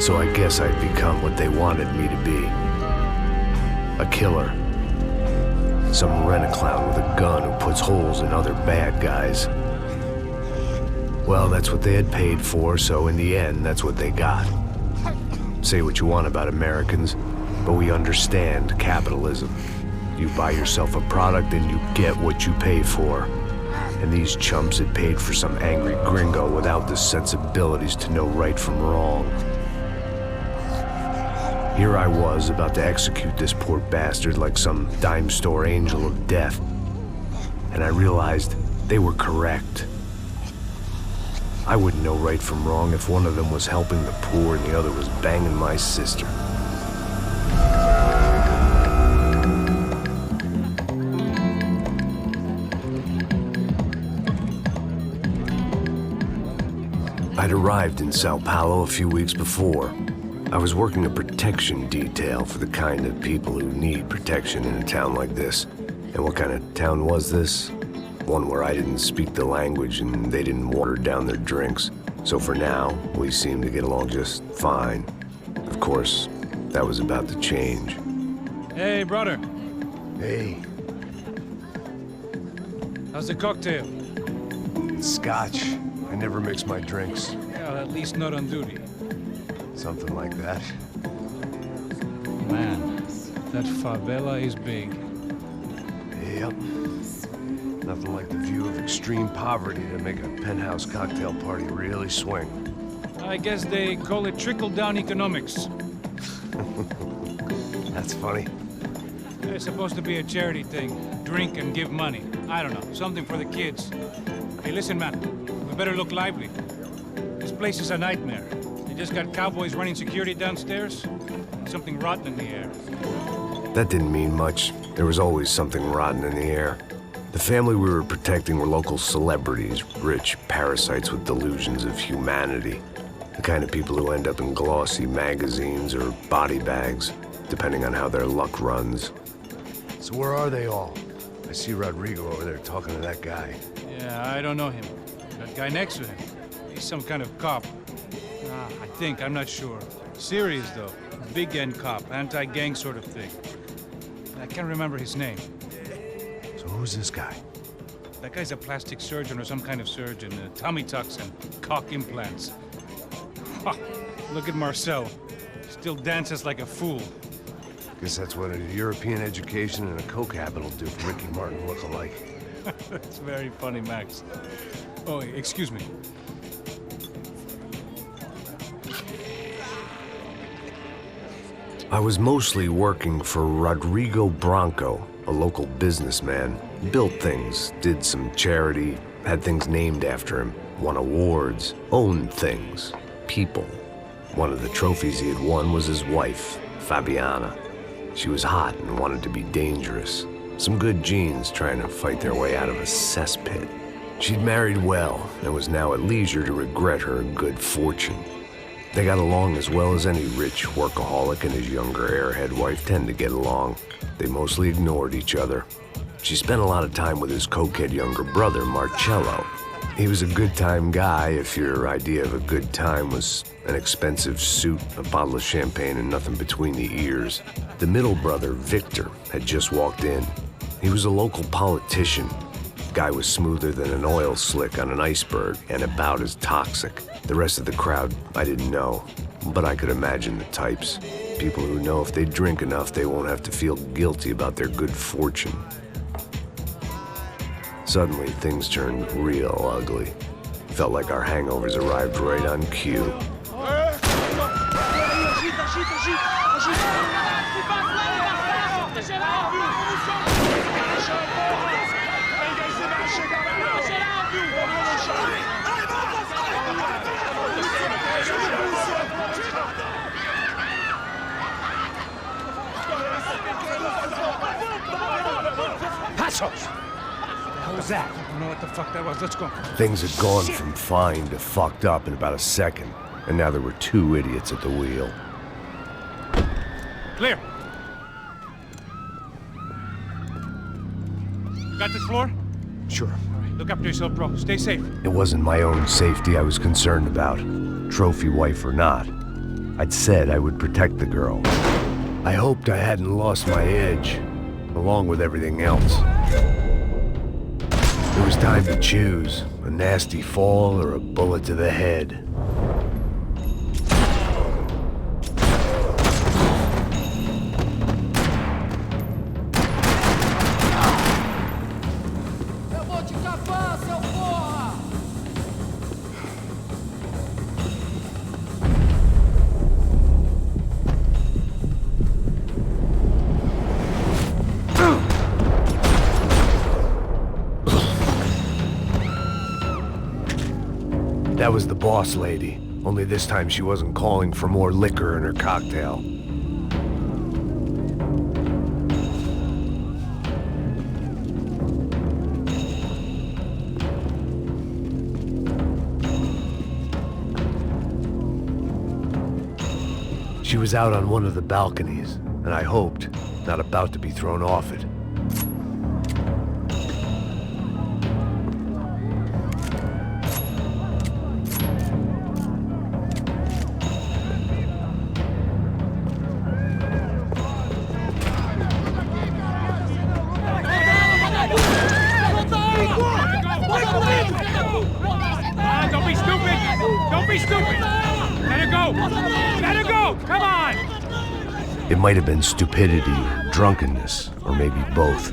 So I guess I'd become what they wanted me to be. A killer. Some rent-a-clown with a gun who puts holes in other bad guys. Well, that's what they had paid for, so in the end, that's what they got. Say what you want about Americans, but we understand capitalism. You buy yourself a product and you get what you pay for. And these chumps had paid for some angry gringo without the sensibilities to know right from wrong. Here I was, about to execute this poor bastard like some dime store angel of death. And I realized they were correct. I wouldn't know right from wrong if one of them was helping the poor and the other was banging my sister. I'd arrived in Sao Paulo a few weeks before. I was working a protection detail for the kind of people who need protection in a town like this. And what kind of town was this? One where I didn't speak the language and they didn't water down their drinks. So for now, we seemed to get along just fine. Of course, that was about to change. Hey, brother. Hey. How's the cocktail? Scotch. I never mix my drinks. Well, at least not on duty. Something like that. Man, that favela is big. Yep. Nothing like the view of extreme poverty to make a penthouse cocktail party really swing. I guess they call it trickle-down economics. That's funny. It's supposed to be a charity thing. Drink and give money. I don't know, something for the kids. Hey, listen, man. We better look lively. This place is a nightmare. They just got cowboys running security downstairs. And something rotten in the air. That didn't mean much. There was always something rotten in the air. The family we were protecting were local celebrities, rich parasites with delusions of humanity. The kind of people who end up in glossy magazines or body bags, depending on how their luck runs. So where are they all? I see Rodrigo over there talking to that guy. Yeah, I don't know him. That guy next to him. He's some kind of cop. I think, I'm not sure. Serious, though. Big end cop, anti-gang sort of thing. I can't remember his name. So who's this guy? That guy's a plastic surgeon or some kind of surgeon. Tummy tucks and cock implants. Ha! Look at Marcel. Still dances like a fool. Guess that's what a European education and a coke habit will do for Ricky Martin look-alike. That's very funny, Max. Oh, excuse me. I was mostly working for Rodrigo Branco, a local businessman. Built things, did some charity, had things named after him, won awards, owned things, people. One of the trophies he had won was his wife, Fabiana. She was hot and wanted to be dangerous. Some good genes trying to fight their way out of a cesspit. She'd married well and was now at leisure to regret her good fortune. They got along as well as any rich workaholic and his younger airhead wife tend to get along. They mostly ignored each other. She spent a lot of time with his cokehead younger brother, Marcello. He was a good-time guy if your idea of a good time was an expensive suit, a bottle of champagne, and nothing between the ears. The middle brother, Victor, had just walked in. He was a local politician. Guy was smoother than an oil slick on an iceberg and about as toxic. The rest of the crowd, I didn't know, but I could imagine the types. People who know if they drink enough, they won't have to feel guilty about their good fortune. Suddenly, things turned real ugly. Felt like our hangovers arrived right on cue. Passos! What was that? I don't know what the fuck that was. Let's go. Things had gone from fine to fucked up in about a second, and now there were two idiots at the wheel. Clear. Got this floor? Sure. All right, look after yourself, bro. Stay safe. It wasn't my own safety I was concerned about, trophy wife or not. I'd said I would protect the girl. I hoped I hadn't lost my edge, along with everything else. It was time to choose, a nasty fall or a bullet to the head. Eu vou te capar, seu porra! That was the boss lady, only this time she wasn't calling for more liquor in her cocktail. She was out on one of the balconies, and I hoped, not about to be thrown off it. Don't be stupid! Don't be stupid! Let her go! Let her go! Come on! It might have been stupidity, drunkenness, or maybe both.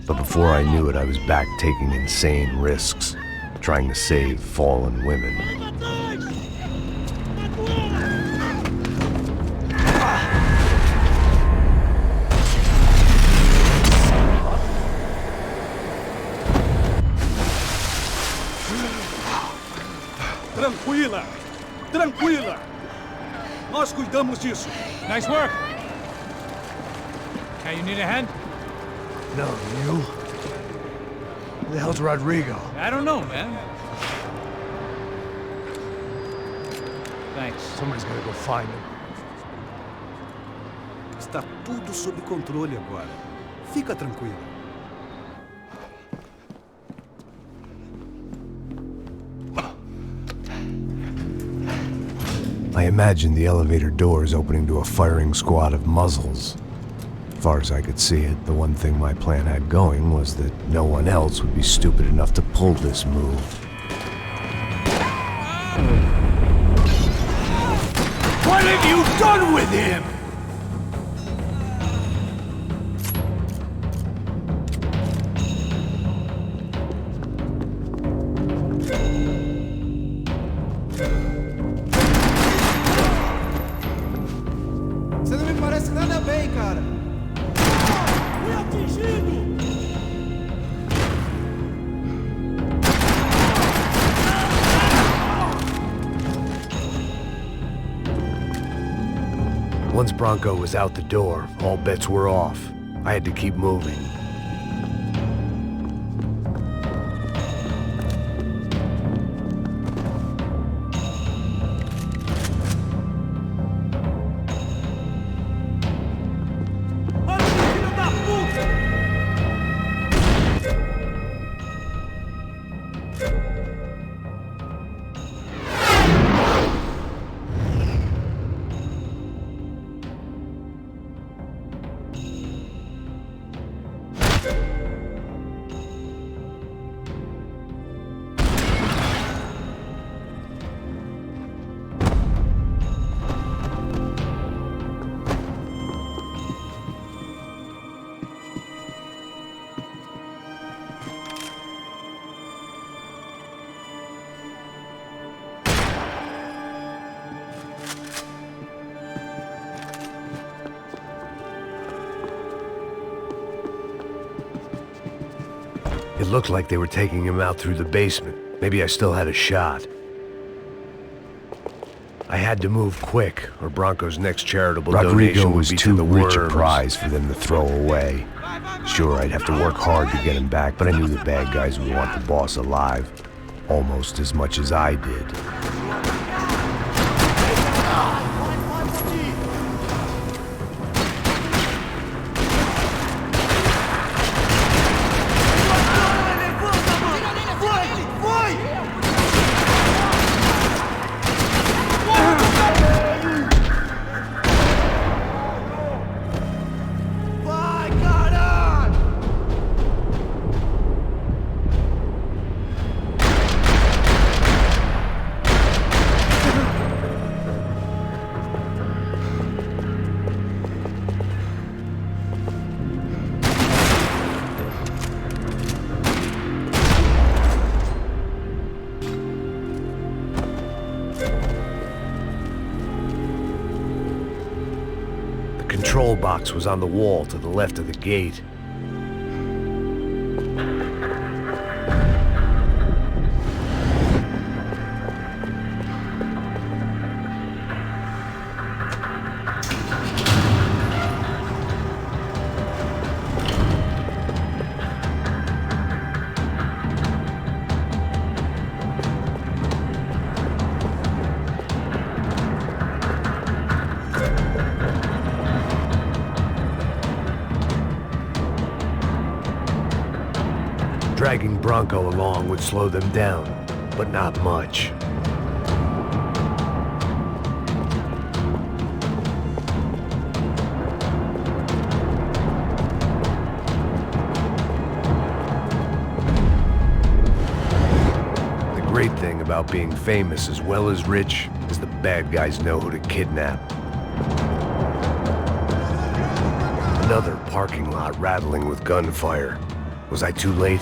But before I knew it, I was back taking insane risks, trying to save fallen women. Tranquila! Tranquila! Nós cuidamos disso. Nice work! Hey, you need a hand? No, you? Who the hell's Rodrigo? I don't know, man. Thanks. Somebody's gonna go find him. Está tudo sob controle agora. Fica tranquila. I imagined the elevator doors opening to a firing squad of muzzles. As far as I could see it, the one thing my plan had going was that no one else would be stupid enough to pull this move. What have you done with him? Você não me parece nada bem, cara. Fui atingido! Once Bronco was out the door, all bets were off. I had to keep moving. It looked like they were taking him out through the basement. Maybe I still had a shot. I had to move quick, or Bronco's next charitable donation would be to the rich a prize for them to throw away. Sure, I'd have to work hard to get him back, but I knew the bad guys would want the boss alive, almost as much as I did. control box was on the wall to the left of the gate. Dragging Bronco along would slow them down, but not much. The great thing about being famous as well as rich is the bad guys know who to kidnap. Another parking lot rattling with gunfire. Was I too late?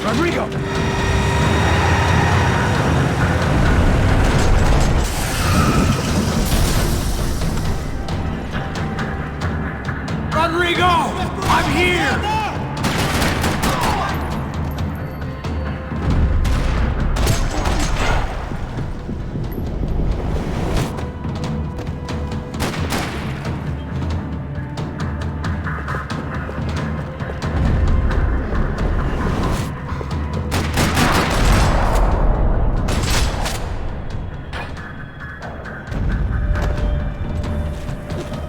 Rodrigo! Rodrigo! I'm here!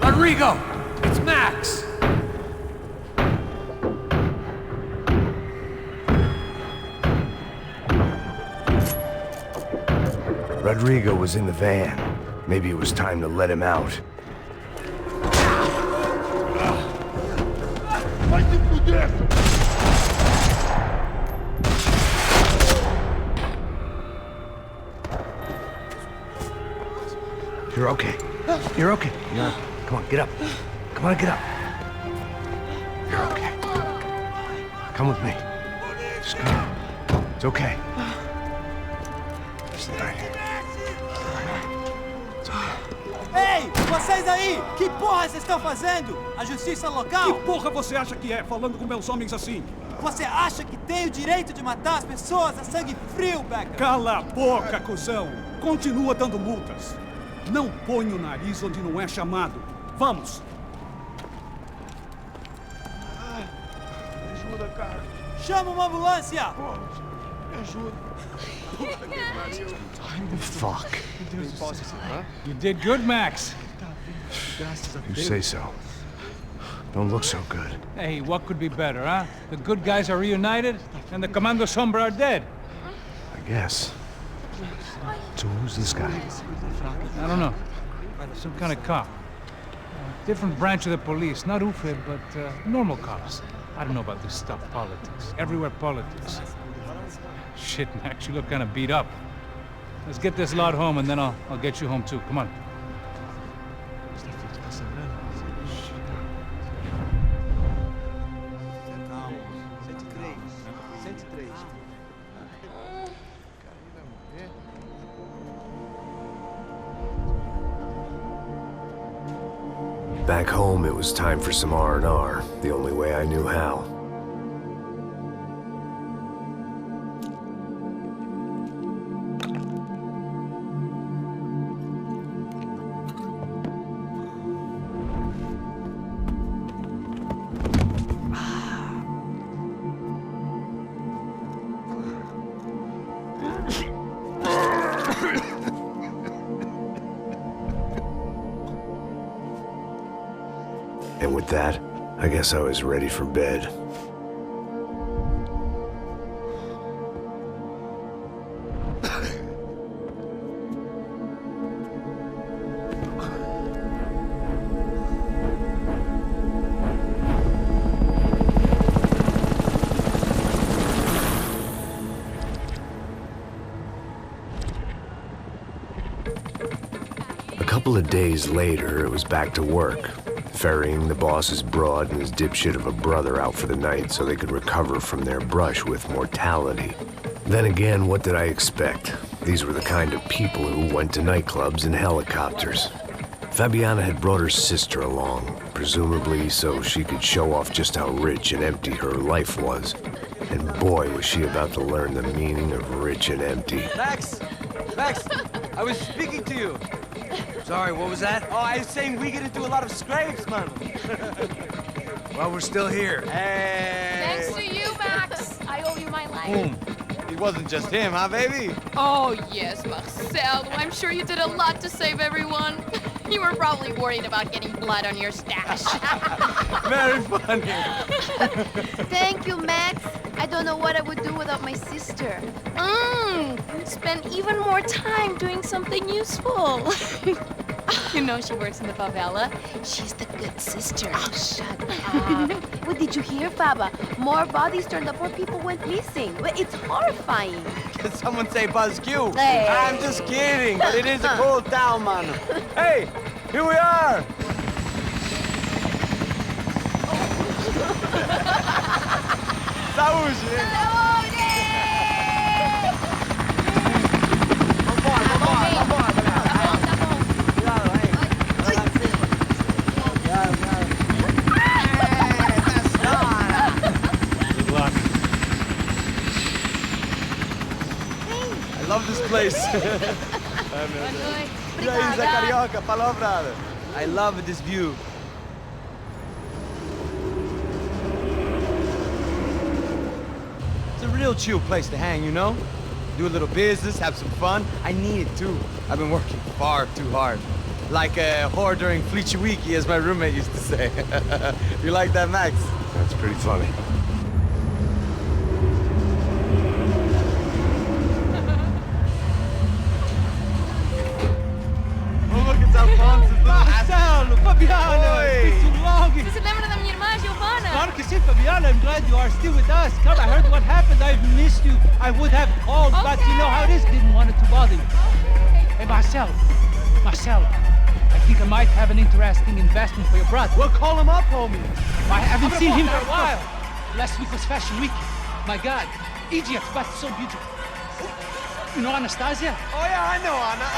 Rodrigo! It's Max! Rodrigo was in the van. Maybe it was time to let him out. You're okay. You're okay. Yeah. Come on, get up. Come on, get up. You're okay. Come with me. Just come. It's okay. It's all right. It's okay. Ei, vocês aí! Que porra vocês estão fazendo? A justiça local? Que porra você acha que é, falando com meus homens assim? Você acha que tem o direito de matar as pessoas a sangue frio, Becker? Cala a boca, cuzão! Continua dando multas. Não põe o nariz onde não é chamado. Vamos! Me ajuda, cara. Chama uma ambulância! Pô, me ajuda. Fuck. You did good, Max. You say so. Don't look so good. Hey, what could be better, huh? The good guys are reunited, and the Commando Sombra are dead. I guess. So who's this guy? I don't know. Some kind of cop. Different branch of the police. Not UFE, but normal cops. I don't know about this stuff, politics. Everywhere politics. Shit, Max, you look kind of beat up. Let's get this lot home, and then I'll get you home too. Come on. Back home, it was time for some R&R, the only way I knew how. And with that, I guess I was ready for bed. A couple of days later, it was back to work, ferrying the boss's broad and his dipshit of a brother out for the night so they could recover from their brush with mortality. Then again, what did I expect? These were the kind of people who went to nightclubs in helicopters. Fabiana had brought her sister along, presumably so she could show off just how rich and empty her life was. And boy, was she about to learn the meaning of rich and empty. Max! Max! I was speaking to you. Sorry, what was that? Oh, I was saying we get into a lot of scrapes, man. Well, we're still here. Hey! Thanks to you, Max. I owe you my life. Boom. It wasn't just him, huh, baby? Oh, yes, Marcel. I'm sure you did a lot to save everyone. You were probably worried about getting blood on your stash. Very funny. Thank you, Max. I don't know what I would do without my sister. Spend even more time doing something useful. You know she works in the favela. She's the good sister. Oh, shut up. What did you hear, Faba? More bodies turned up, more people went missing. It's horrifying. Did someone say Buzz Q? Hey. I'm just kidding, but it is a cool town, man. Hey, here we are. Saúde! Good luck. I love this place. E aí, Zé Carioca, palavra. I love this view. It's a real chill place to hang, you know? Do a little business, have some fun. I need it too. I've been working far too hard. Like a whore during Fleechy Weeky, as my roommate used to say. You like that, Max? That's pretty funny. Oh, look, it's Alfonso. Marcelo, Fabiana, Oi. it's been too long. Você se lembra da minha irmã, Giovanna? Claro que sim, Fabiana. I'm glad you are still with us. Come, I heard what happened. I've missed you. I would have called, but you know how it is. Didn't want it to bother you. Hey, Marcel, I think I might have an interesting investment for your brother. We'll call him up, homie. I haven't seen him for a while. Last week was Fashion Week. My God, Egypt, but so beautiful. You know Anastasia? Oh, yeah, I know, Anna.